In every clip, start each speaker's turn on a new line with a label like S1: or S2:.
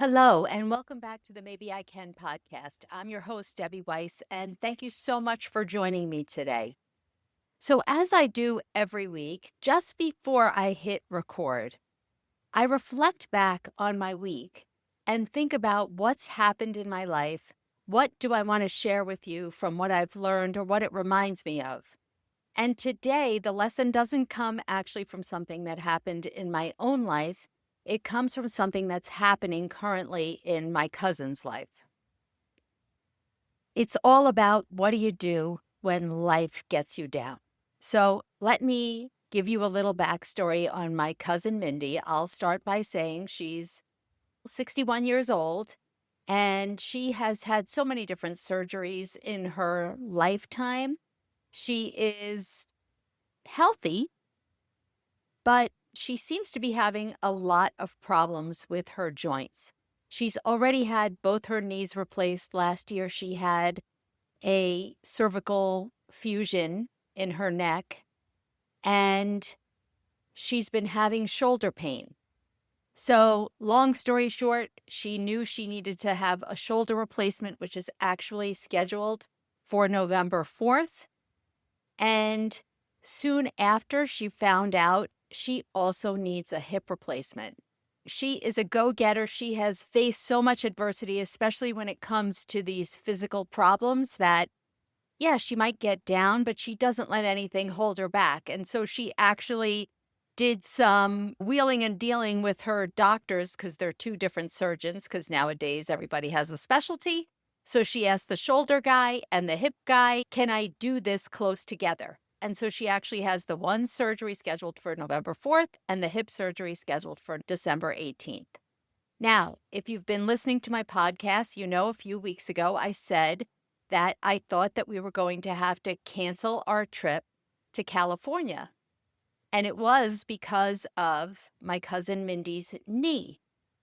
S1: Hello, and welcome back to the Maybe I Can podcast. I'm your host, Debbie Weiss, and thank you so much for joining me today. So, as I do every week, just before I hit record, I reflect back on my week and think about what's happened in my life. What do I want to share with you from what I've learned or what it reminds me of? And today, the lesson doesn't come actually from something that happened in my own life. It comes from something that's happening currently in my cousin's life. It's all about what do you do when life gets you down. So let me give you a little backstory on my cousin Mindy. I'll start by saying she's 61 years old and she has had so many different surgeries in her lifetime. She is healthy, but she seems to be having a lot of problems with her joints. She's already had both her knees replaced. Last year, she had a cervical fusion in her neck, and she's been having shoulder pain. So, long story short, she knew she needed to have a shoulder replacement, which is actually scheduled for November 4th. And soon after, she found out she also needs a hip replacement. She is a go-getter. She has faced so much adversity, especially when it comes to these physical problems that, yeah, she might get down, but she doesn't let anything hold her back. And so she actually did some wheeling and dealing with her doctors because they're two different surgeons, because nowadays everybody has a specialty. So she asked the shoulder guy and the hip guy, can I do this close together? And so she actually has the one surgery scheduled for November 4th and the hip surgery scheduled for December 18th. Now, if you've been listening to my podcast, you know a few weeks ago I said that I thought that we were going to have to cancel our trip to California. And it was because of my cousin Mindy's knee.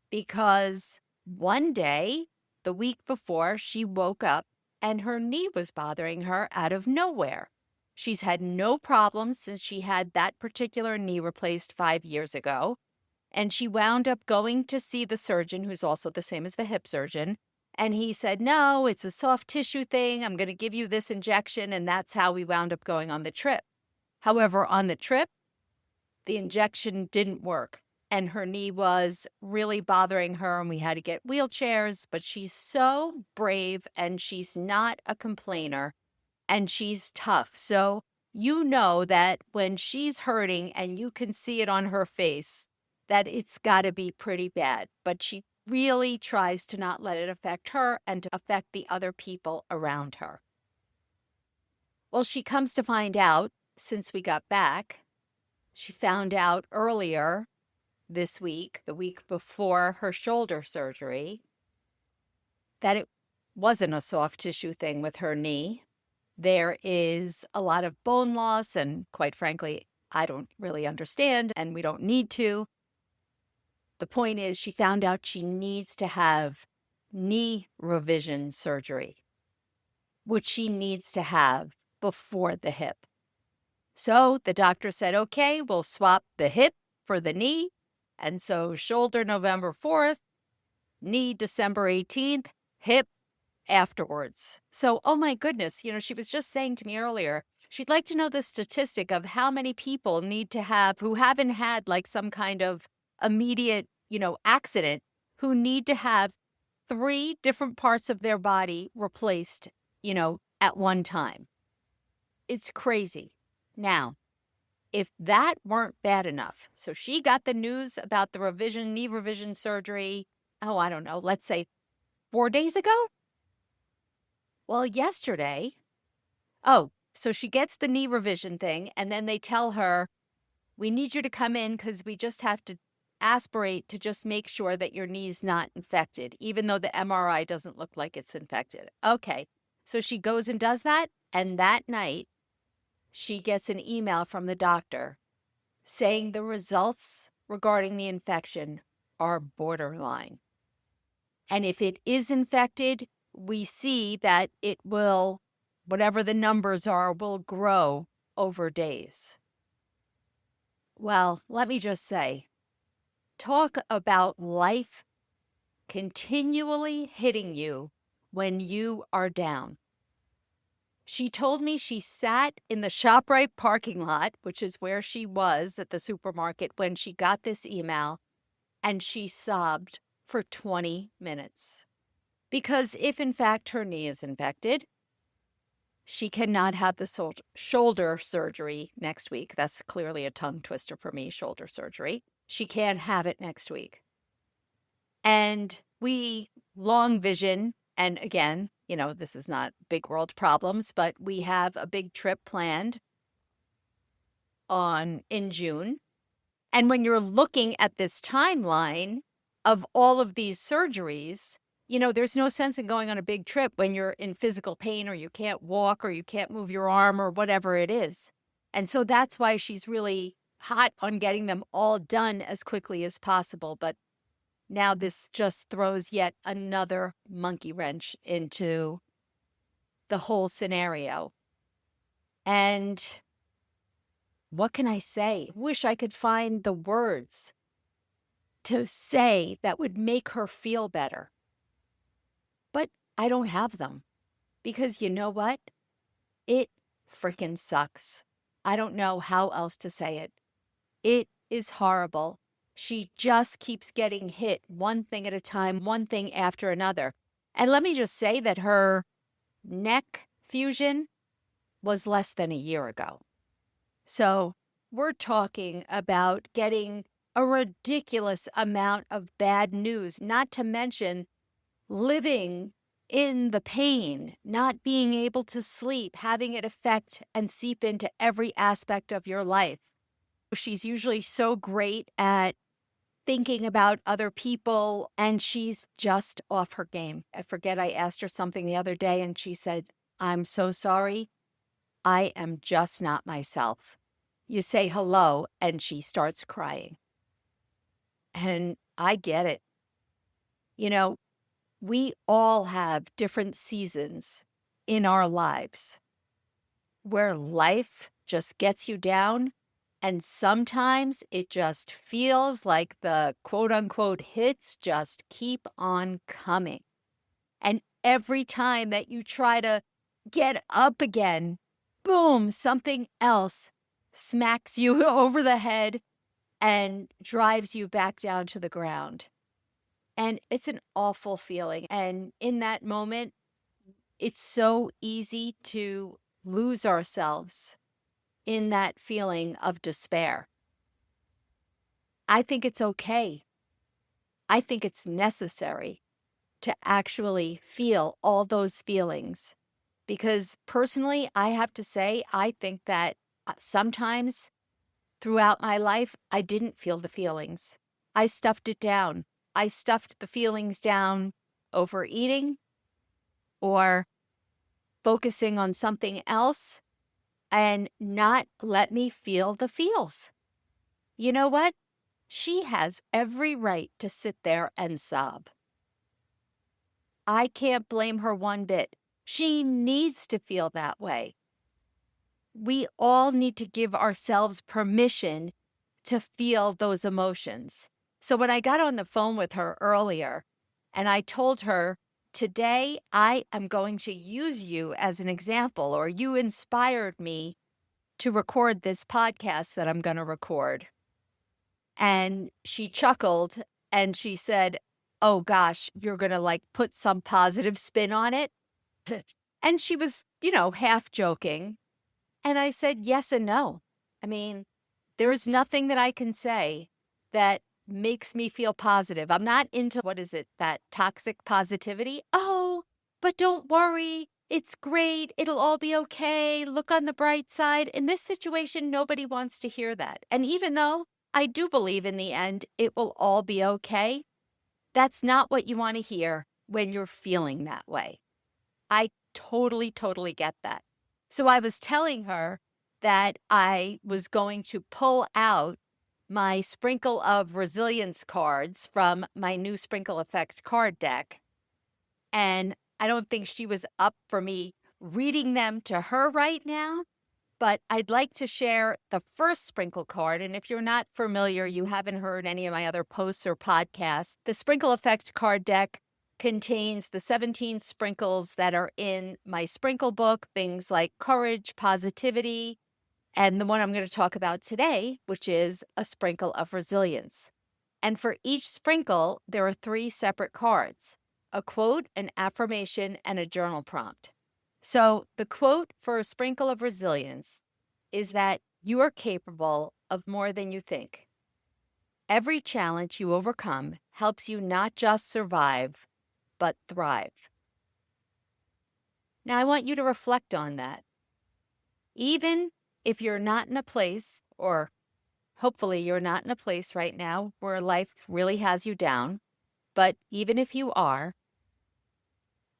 S1: Because one day, the week before, she woke up and her knee was bothering her out of nowhere. She's had no problems since she had that particular knee replaced 5 years ago. And she wound up going to see the surgeon, who's also the same as the hip surgeon. And he said, no, it's a soft tissue thing. I'm going to give you this injection. And that's how we wound up going on the trip. However, on the trip, the injection didn't work. And her knee was really bothering her, and we had to get wheelchairs. But she's so brave, and she's not a complainer, and she's tough. So you know that when she's hurting and you can see it on her face, that it's got to be pretty bad. But she really tries to not let it affect her and to affect the other people around her. Well, she comes to find out since we got back, she found out earlier this week, the week before her shoulder surgery, that it wasn't a soft tissue thing with her knee. There is a lot of bone loss, and quite frankly, I don't really understand, and we don't need to. The point is, she found out she needs to have knee revision surgery, which she needs to have before the hip. So the doctor said, okay, we'll swap the hip for the knee. And so shoulder November 4th, knee December 18th, hip afterwards. So, oh my goodness, she was just saying to me earlier, she'd like to know the statistic of how many people need to have, who haven't had like some kind of immediate, accident, who need to have 3 different parts of their body replaced, at one time. It's crazy. Now, if that weren't bad enough, so she got the news about the knee revision surgery, I don't know, let's say 4 days ago? Well, yesterday, so she gets the knee revision thing, and then they tell her, we need you to come in because we just have to aspirate to just make sure that your knee's not infected, even though the MRI doesn't look like it's infected. Okay, so she goes and does that, and that night, she gets an email from the doctor saying the results regarding the infection are borderline. And if it is infected, we see that it will, whatever the numbers are, will grow over days. Well, let me just say, talk about life continually hitting you when you are down. She told me she sat in the ShopRite parking lot, which is where she was at the supermarket when she got this email, and she sobbed for 20 minutes. Because if in fact her knee is infected, she cannot have the shoulder surgery next week. That's clearly a tongue twister for me, shoulder surgery. She can't have it next week. And we long vision, and again, this is not big world problems, but we have a big trip planned in June. And when you're looking at this timeline of all of these surgeries, there's no sense in going on a big trip when you're in physical pain or you can't walk or you can't move your arm or whatever it is. And so that's why she's really hot on getting them all done as quickly as possible. But now this just throws yet another monkey wrench into the whole scenario. And what can I say? Wish I could find the words to say that would make her feel better. But I don't have them because you know what? It freaking sucks. I don't know how else to say it. It is horrible. She just keeps getting hit one thing at a time, one thing after another. And let me just say that her neck fusion was less than a year ago. So we're talking about getting a ridiculous amount of bad news, not to mention living in the pain, not being able to sleep, having it affect and seep into every aspect of your life. She's usually so great at thinking about other people, and she's just off her game. I forget, I asked her something the other day, and she said, "I'm so sorry. I am just not myself." You say hello, and she starts crying. And I get it. We all have different seasons in our lives where life just gets you down. And sometimes it just feels like the quote unquote hits just keep on coming. And every time that you try to get up again, boom, something else smacks you over the head and drives you back down to the ground. And it's an awful feeling. And in that moment, it's so easy to lose ourselves in that feeling of despair. I think it's okay. I think it's necessary to actually feel all those feelings. Because personally, I have to say, I think that sometimes throughout my life, I didn't feel the feelings. I stuffed it down. I stuffed the feelings down overeating or focusing on something else and not let me feel the feels. You know what? She has every right to sit there and sob. I can't blame her one bit. She needs to feel that way. We all need to give ourselves permission to feel those emotions. So when I got on the phone with her earlier and I told her, today I am going to use you as an example, or you inspired me to record this podcast that I'm going to record. And she chuckled and she said, "Oh gosh, you're going to put some positive spin on it." And she was, half joking. And I said, yes and no. I mean, there is nothing that I can say that makes me feel positive. I'm not into, that toxic positivity. "Oh, but don't worry. It's great. It'll all be okay. Look on the bright side." In this situation, nobody wants to hear that. And even though I do believe in the end, it will all be okay, that's not what you want to hear when you're feeling that way. I totally, totally get that. So I was telling her that I was going to pull out my Sprinkle of Resilience cards from my new Sprinkle Effect card deck. And I don't think she was up for me reading them to her right now. But I'd like to share the first sprinkle card. And if you're not familiar, you haven't heard any of my other posts or podcasts, the Sprinkle Effect card deck contains the 17 sprinkles that are in my sprinkle book, things like courage, positivity, and the one I'm going to talk about today, which is a sprinkle of resilience. And for each sprinkle, there are 3 separate cards: a quote, an affirmation, and a journal prompt. So the quote for a sprinkle of resilience is that you are capable of more than you think. Every challenge you overcome helps you not just survive, but thrive. Now, I want you to reflect on that. Even if you're not in a place, or hopefully you're not in a place right now where life really has you down, but even if you are,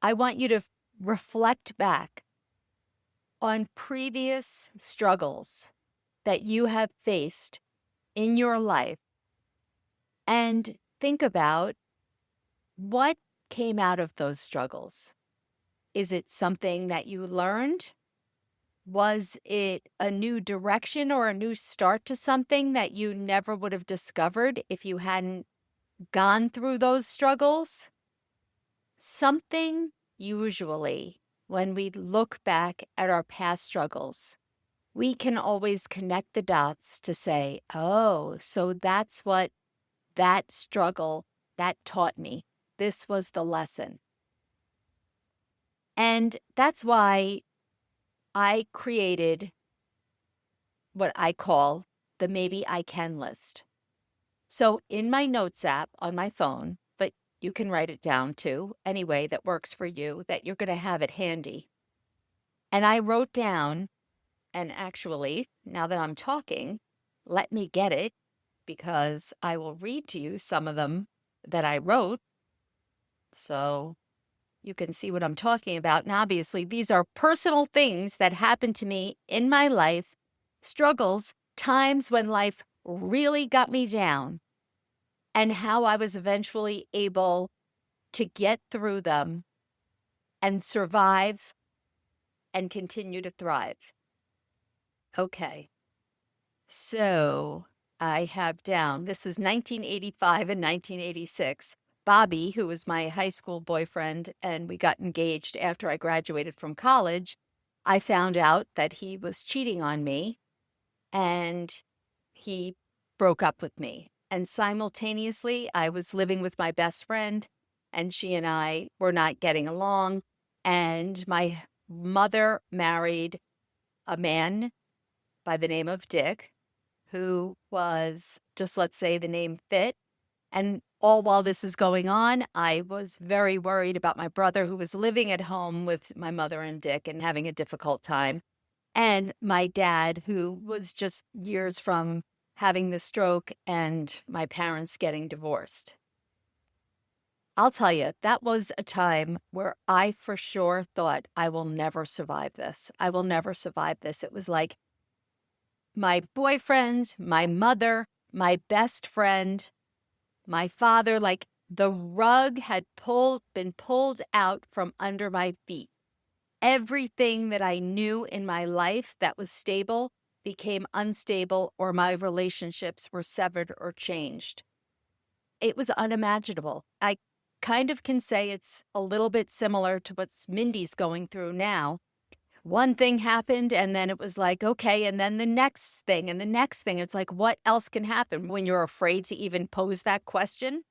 S1: I want you to reflect back on previous struggles that you have faced in your life and think about what came out of those struggles. Is it something that you learned? Was it a new direction or a new start to something that you never would have discovered if you hadn't gone through those struggles? Something usually, when we look back at our past struggles, we can always connect the dots to say, oh, so that's what that struggle, that taught me. This was the lesson. And that's why I created what I call the Maybe I Can list. So in my notes app on my phone, but you can write it down too, any way that works for you, that you're going to have it handy. And I wrote down, and actually, now that I'm talking, let me get it, because I will read to you some of them that I wrote so you can see what I'm talking about. And obviously, these are personal things that happened to me in my life, struggles, times when life really got me down, and how I was eventually able to get through them and survive and continue to thrive. Okay, so I have down, this is 1985 and 1986. Bobby, who was my high school boyfriend, and we got engaged after I graduated from college, I found out that he was cheating on me and he broke up with me. And simultaneously, I was living with my best friend and she and I were not getting along. And my mother married a man by the name of Dick, who was just, let's say, the name fit. And all while this is going on, I was very worried about my brother, who was living at home with my mother and Dick and having a difficult time. And my dad, who was just years from having the stroke and my parents getting divorced. I'll tell you, that was a time where I for sure thought, I will never survive this. I will never survive this. It was like my boyfriend, my mother, my best friend, my father, like the rug had been pulled out from under my feet. Everything that I knew in my life that was stable became unstable, or my relationships were severed or changed. It was unimaginable. I kind of can say it's a little bit similar to what Mindy's going through now. One thing happened and then it was like, okay, and then the next thing and the next thing. It's like, what else can happen when you're afraid to even pose that question?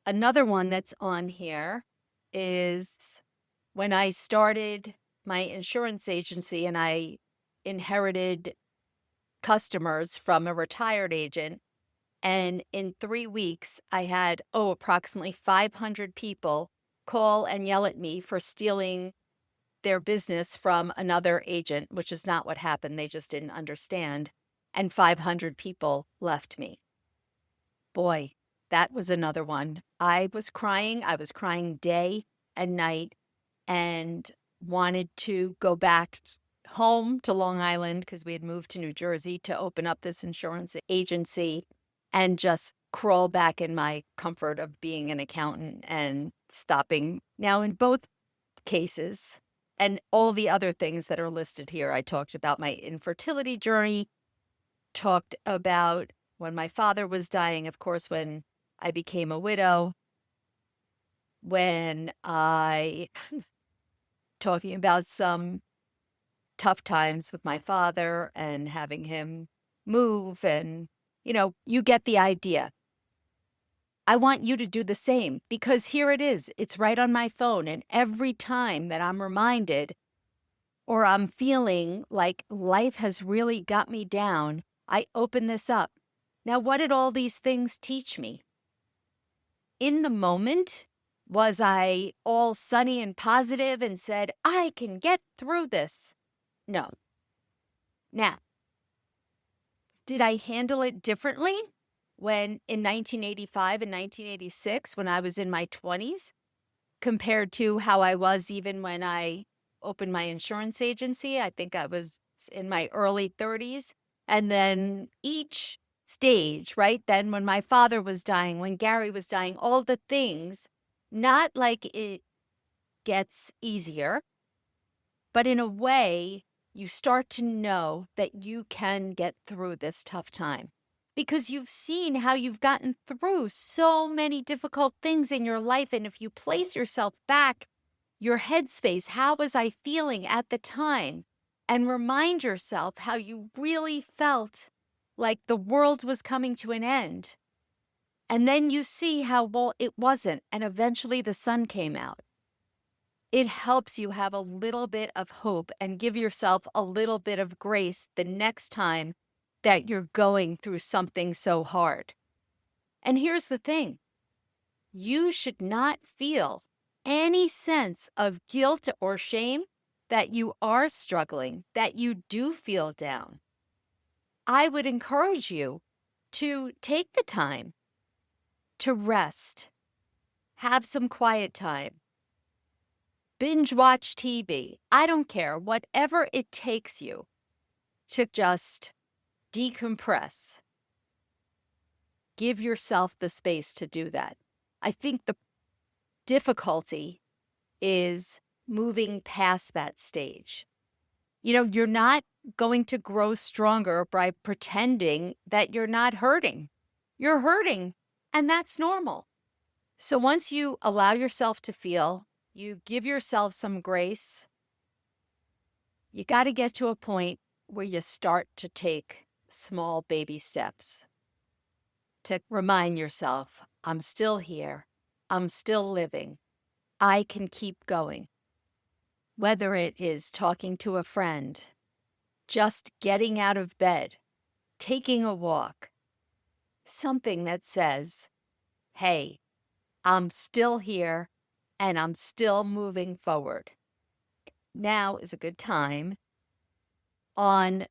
S1: Another one that's on here is when I started my insurance agency and I inherited customers from a retired agent. And in 3 weeks, I had, approximately 500 people call and yell at me for stealing their business from another agent, which is not what happened. They just didn't understand. And 500 people left me. Boy, that was another one. I was crying. I was crying day and night and wanted to go back home to Long Island because we had moved to New Jersey to open up this insurance agency and just crawl back in my comfort of being an accountant and stopping. Now, in both cases, and all the other things that are listed here. I talked about my infertility journey, talked about when my father was dying, of course, when I became a widow, when I talking about some tough times with my father and having him move, and you get the idea. I want you to do the same, because here it is. It's right on my phone, and every time that I'm reminded or I'm feeling like life has really got me down, I open this up. Now, what did all these things teach me? In the moment, was I all sunny and positive and said, I can get through this? No. Now, did I handle it differently when in 1985 and 1986, when I was in my 20s, compared to how I was even when I opened my insurance agency? I think I was in my early 30s. And then each stage, right? Then when my father was dying, when Gary was dying, all the things, not like it gets easier, but in a way, you start to know that you can get through this tough time because you've seen how you've gotten through so many difficult things in your life. And if you place yourself back, your headspace, how was I feeling at the time? And remind yourself how you really felt like the world was coming to an end. And then you see how, well, it wasn't. And eventually the sun came out. It helps you have a little bit of hope and give yourself a little bit of grace the next time that you're going through something so hard. And here's the thing. You should not feel any sense of guilt or shame that you are struggling, that you do feel down. I would encourage you to take the time to rest, have some quiet time, binge watch TV. I don't care, whatever it takes you to just decompress. Give yourself the space to do that. I think the difficulty is moving past that stage. You're not going to grow stronger by pretending that you're not hurting. You're hurting, and that's normal. So once you allow yourself to feel, you give yourself some grace, you got to get to a point where you start to take small baby steps to remind yourself, I'm still here. I'm still living. I can keep going. Whether it is talking to a friend, just getting out of bed, taking a walk, something that says, hey, I'm still here and I'm still moving forward. Now is a good time. On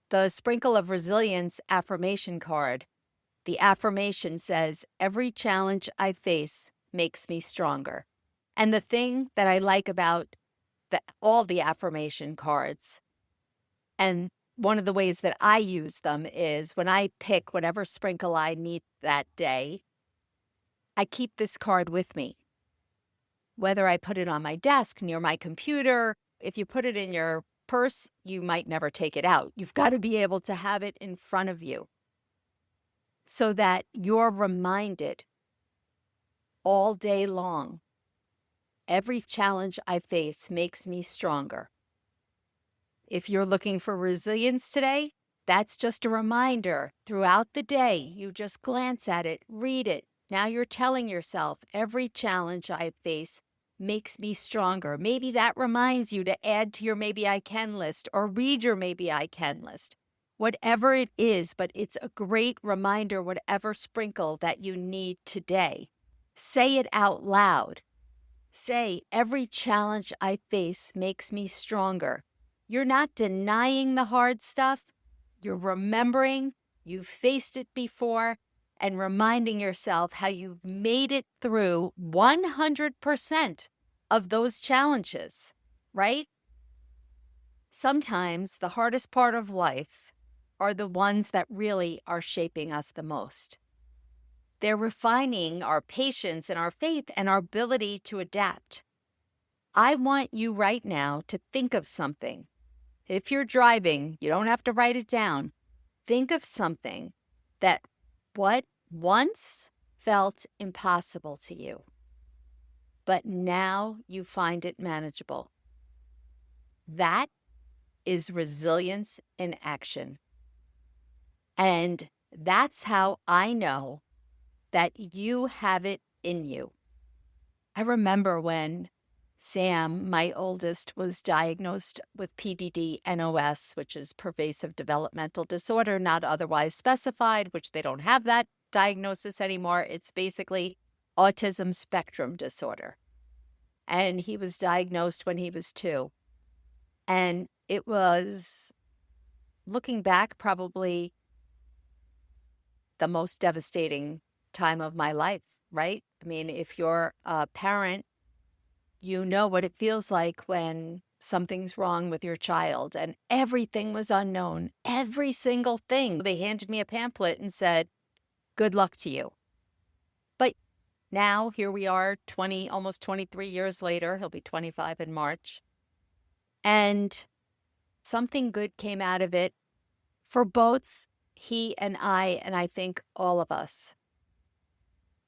S1: the Sprinkle of Resilience affirmation card, the affirmation says, every challenge I face makes me stronger. And the thing that I like about all the affirmation cards, and one of the ways that I use them is when I pick whatever sprinkle I need that day, I keep this card with me. Whether I put it on my desk, near my computer, if you put it in your purse, you might never take it out. You've got to be able to have it in front of you so that you're reminded all day long. Every challenge I face makes me stronger. If you're looking for resilience today, that's just a reminder. Throughout the day, you just glance at it, read it. Now you're telling yourself, every challenge I face makes me stronger. Maybe that reminds you to add to your Maybe I Can list or read your Maybe I Can list. Whatever it is, but it's a great reminder, whatever sprinkle that you need today. Say it out loud. Say, every challenge I face makes me stronger. You're not denying the hard stuff. You're remembering you've faced it before and reminding yourself how you've made it through 100% of those challenges, right? Sometimes the hardest part of life are the ones that really are shaping us the most. They're refining our patience and our faith and our ability to adapt. I want you right now to think of something. If you're driving, you don't have to write it down. Think of something that what once felt impossible to you, but now you find it manageable. That is resilience in action. And that's how I know that you have it in you. I remember when Sam, my oldest, was diagnosed with PDD-NOS, which is pervasive developmental disorder, not otherwise specified, which they don't have that diagnosis anymore. It's basically autism spectrum disorder. And he was diagnosed when he was 2. And it was, looking back, probably the most devastating time of my life, right? I mean, if you're a parent, you know what it feels like when something's wrong with your child and everything was unknown. Every single thing. They handed me a pamphlet and said, good luck to you. But now here we are, almost 23 years later. He'll be 25 in March. And something good came out of it for both he and I think all of us.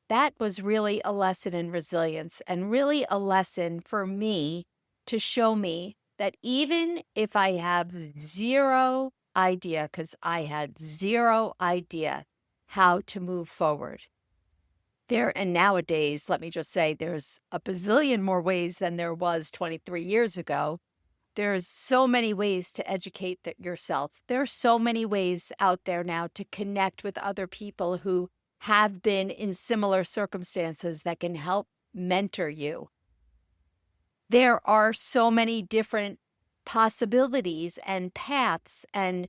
S1: That was really a lesson in resilience and really a lesson for me to show me that even if I have zero idea, because I had zero idea how to move forward. And nowadays, let me just say, there's a bazillion more ways than there was 23 years ago. There's so many ways to educate yourself. There are so many ways out there now to connect with other people who have been in similar circumstances that can help mentor you. There are so many different possibilities and paths, and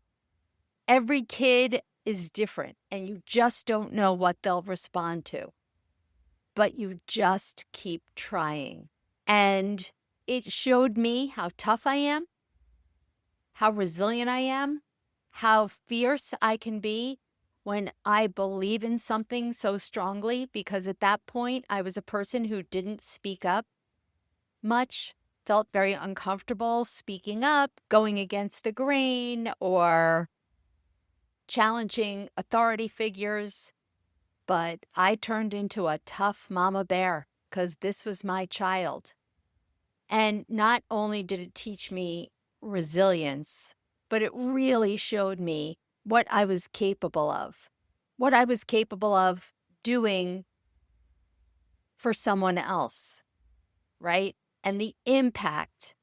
S1: every kid is different, and you just don't know what they'll respond to. But you just keep trying. And it showed me how tough I am, how resilient I am, how fierce I can be when I believe in something so strongly, because at that point I was a person who didn't speak up much, felt very uncomfortable speaking up, going against the grain, or challenging authority figures. But I turned into a tough mama bear because this was my child. And not only did it teach me resilience, but it really showed me what I was capable of doing for someone else, right? And the impact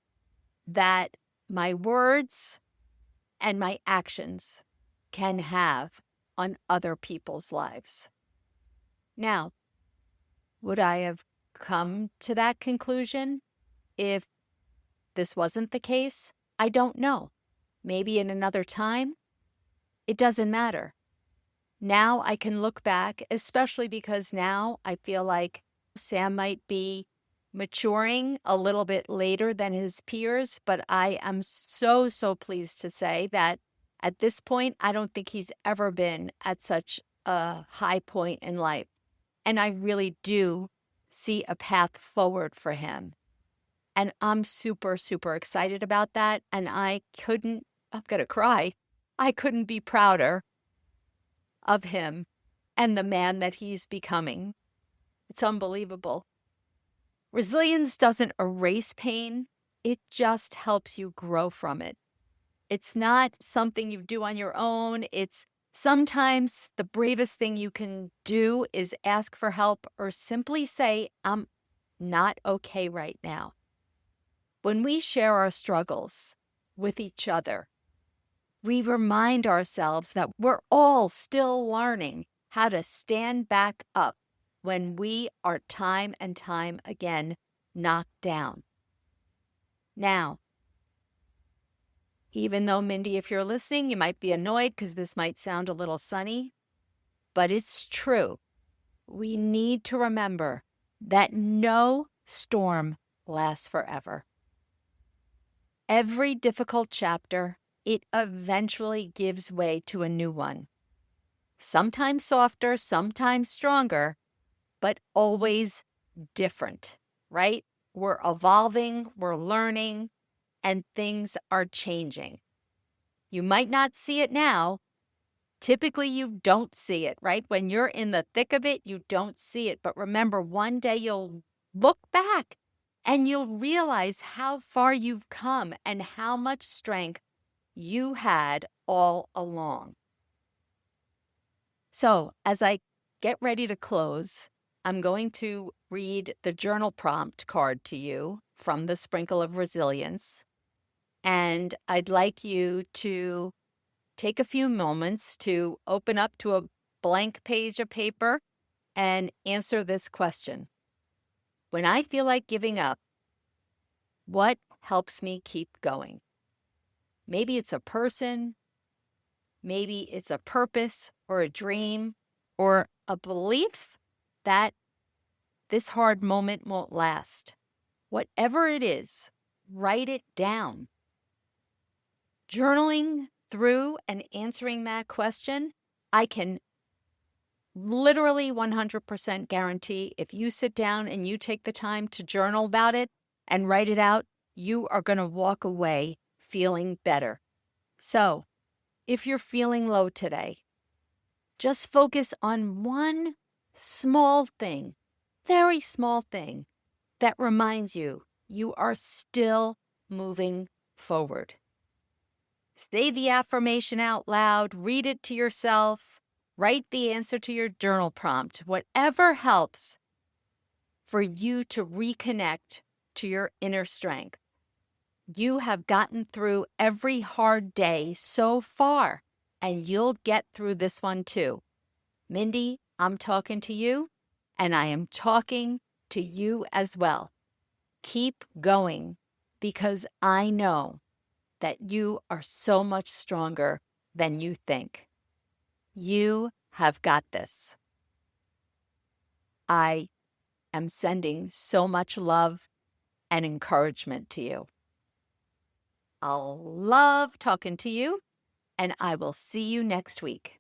S1: that my words and my actions can have on other people's lives. Now, would I have come to that conclusion if this wasn't the case? I don't know. Maybe in another time? It doesn't matter. Now I can look back, especially because now I feel like Sam might be maturing a little bit later than his peers, but I am so pleased to say that at this point, I don't think he's ever been at such a high point in life. And I really do see a path forward for him. And I'm super excited about that. And I'm going to cry. I couldn't be prouder of him and the man that he's becoming. It's unbelievable. Resilience doesn't erase pain. It just helps you grow from it. It's not something you do on your own. It's sometimes the bravest thing you can do is ask for help or simply say, I'm not okay right now. When we share our struggles with each other, we remind ourselves that we're all still learning how to stand back up when we are time and time again knocked down. Now, even though, Mindy, if you're listening, you might be annoyed because this might sound a little sunny, but it's true. We need to remember that no storm lasts forever. Every difficult chapter, it eventually gives way to a new one. Sometimes softer, sometimes stronger, but always different, right? We're evolving, we're learning, and things are changing. You might not see it now. Typically, you don't see it, right? When you're in the thick of it, you don't see it. But remember, one day you'll look back and you'll realize how far you've come and how much strength you had all along. So, as I get ready to close, I'm going to read the journal prompt card to you from the Sprinkle of Resilience. And I'd like you to take a few moments to open up to a blank page of paper and answer this question. When I feel like giving up, what helps me keep going? Maybe it's a person, maybe it's a purpose or a dream or a belief that this hard moment won't last. Whatever it is, write it down. Journaling through and answering that question, I can literally 100% guarantee if you sit down and you take the time to journal about it and write it out, you are going to walk away feeling better. So, if you're feeling low today, just focus on one small thing, very small thing that reminds you you are still moving forward. Say the affirmation out loud, read it to yourself, write the answer to your journal prompt, whatever helps for you to reconnect to your inner strength. You have gotten through every hard day so far, and you'll get through this one too. Mindy, I'm talking to you, and I am talking to you as well. Keep going, because I know that you are so much stronger than you think. You have got this. I am sending so much love and encouragement to you. I'll love talking to you, and I will see you next week.